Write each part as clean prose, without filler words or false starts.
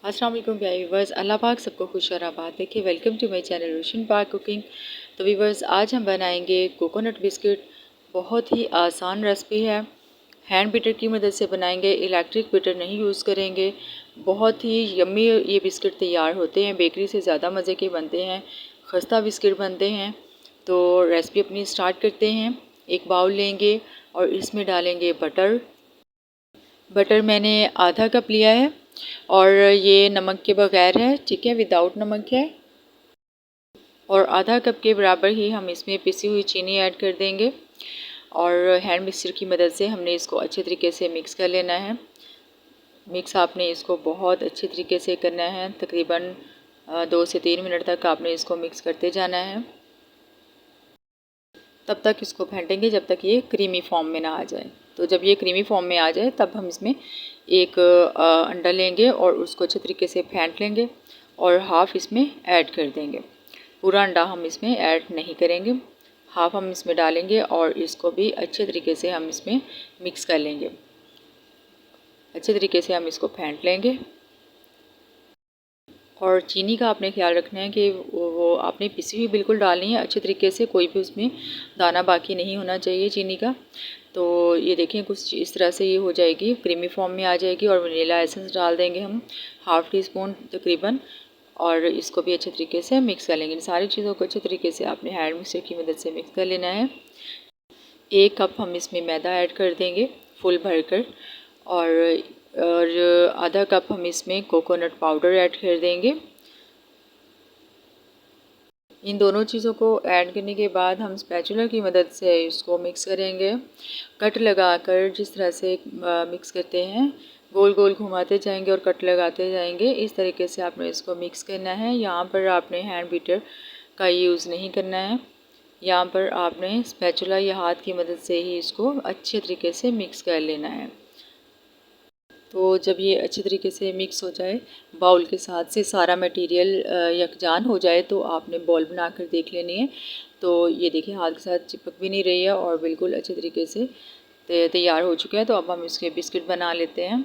अस्सलाम वालेकुम प्यारे व्यूवर्स, अल्लाह पाक सबको खुश और आबाद रखे। वेलकम टू माय चैनल रोशन पाक कुकिंग। तो व्यूवर्स, आज हम बनाएंगे कोकोनट बिस्किट। बहुत ही आसान रेसिपी है। हैंड बीटर की मदद से बनाएंगे, इलेक्ट्रिक बीटर नहीं यूज़ करेंगे। बहुत ही यम्मी ये बिस्किट तैयार होते हैं, बेकरी से ज़्यादा मज़े के बनते हैं, खस्ता बिस्किट बनते हैं। तो रेसिपी अपनी स्टार्ट करते हैं। एक बाउल लेंगे और इसमें डालेंगे बटर। बटर मैंने आधा कप लिया है और ये नमक के बगैर है, ठीक है, विदाउट नमक है। और आधा कप के बराबर ही हम इसमें पिसी हुई चीनी ऐड कर देंगे और हैंड मिक्सर की मदद से हमने इसको अच्छे तरीके से मिक्स कर लेना है। मिक्स आपने इसको बहुत अच्छे तरीके से करना है, तकरीबन 2 से 3 मिनट तक आपने इसको मिक्स करते जाना है। तब तक इसको फेंटेंगे जब तक ये क्रीमी फॉर्म में ना आ जाए। तो जब ये क्रीमी फॉर्म में आ जाए तब हम इसमें एक अंडा लेंगे और उसको अच्छे तरीके से फेंट लेंगे और हाफ़ इसमें ऐड कर देंगे। पूरा अंडा हम इसमें ऐड नहीं करेंगे, हाफ़ हम इसमें डालेंगे और इसको भी अच्छे तरीके से हम इसमें मिक्स कर लेंगे। अच्छे तरीके से हम इसको फेंट लेंगे। और चीनी का आपने ख्याल रखना है कि वो आपने पिसी हुई बिल्कुल डालनी है अच्छे तरीके से, कोई भी उसमें दाना बाकी नहीं होना चाहिए चीनी का। तो ये देखें कुछ इस तरह से ये हो जाएगी, क्रीमी फॉर्म में आ जाएगी। और वनीला एसेंस डाल देंगे हम हाफ़ टी स्पून तकरीबन, और इसको भी अच्छे तरीके से मिक्स कर लेंगे। इन सारी चीज़ों को अच्छे तरीके से आपने हैंड मिक्सर की मदद से मिक्स कर लेना है। 1 कप हम इसमें मैदा ऐड कर देंगे फुल भरकर, और आधा कप हम इसमें कोकोनट पाउडर ऐड कर देंगे। इन दोनों चीज़ों को ऐड करने के बाद हम स्पैचुला की मदद से इसको मिक्स करेंगे। कट लगाकर जिस तरह से मिक्स करते हैं, गोल गोल घुमाते जाएंगे और कट लगाते जाएंगे। इस तरीके से आपने इसको मिक्स करना है। यहाँ पर आपने हैंड बीटर का यूज़ नहीं करना है, यहाँ पर आपने स्पैचुला या हाथ की मदद से ही इसको अच्छे तरीके से मिक्स कर लेना है। तो जब ये अच्छे तरीके से मिक्स हो जाए, बाउल के साथ से सारा मटेरियल यकजान हो जाए, तो आपने बॉल बनाकर देख लेनी है। तो ये देखिए हाथ के साथ चिपक भी नहीं रही है और बिल्कुल अच्छे तरीके से तैयार हो चुका है। तो अब हम इसके बिस्किट बना लेते हैं।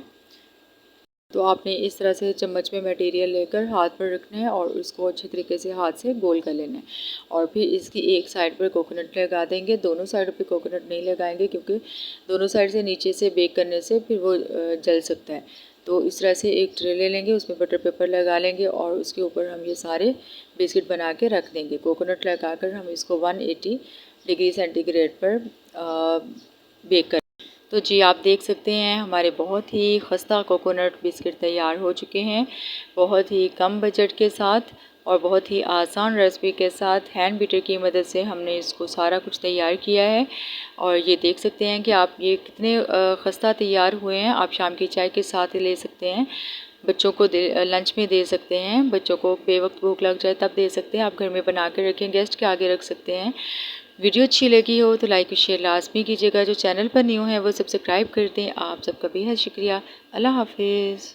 तो आपने इस तरह से चम्मच में मटेरियल लेकर हाथ पर रखना है और उसको अच्छे तरीके से हाथ से गोल कर लेना है। और फिर इसकी एक साइड पर कोकोनट लगा देंगे, दोनों साइड पे कोकोनट नहीं लगाएंगे क्योंकि दोनों साइड से नीचे से बेक करने से फिर वो जल सकता है। तो इस तरह से एक ट्रे ले लेंगे, उसमें बटर पेपर लगा लेंगे और उसके ऊपर हम ये सारे बिस्किट बना के रख देंगे। कोकोनट लगा कर हम इसको 180 डिग्री सेंटीग्रेड पर बेक कर। तो जी आप देख सकते हैं हमारे बहुत ही खस्ता कोकोनट बिस्किट तैयार हो चुके हैं, बहुत ही कम बजट के साथ और बहुत ही आसान रेसिपी के साथ। हैंड बीटर की मदद से हमने इसको सारा कुछ तैयार किया है और ये देख सकते हैं कि आप ये कितने खस्ता तैयार हुए हैं। आप शाम की चाय के साथ ले सकते हैं, बच्चों को लंच में दे सकते हैं, बच्चों को बेवक्त भूख लग जाए तब दे सकते हैं। आप घर में बना कर रखें, गेस्ट के आगे रख सकते हैं। वीडियो अच्छी लगी हो तो लाइक और शेयर लाजमी कीजिएगा। जो चैनल पर न्यू है वो सब्सक्राइब कर दें। आप सबका बेहद शुक्रिया। अल्लाह हाफिज़।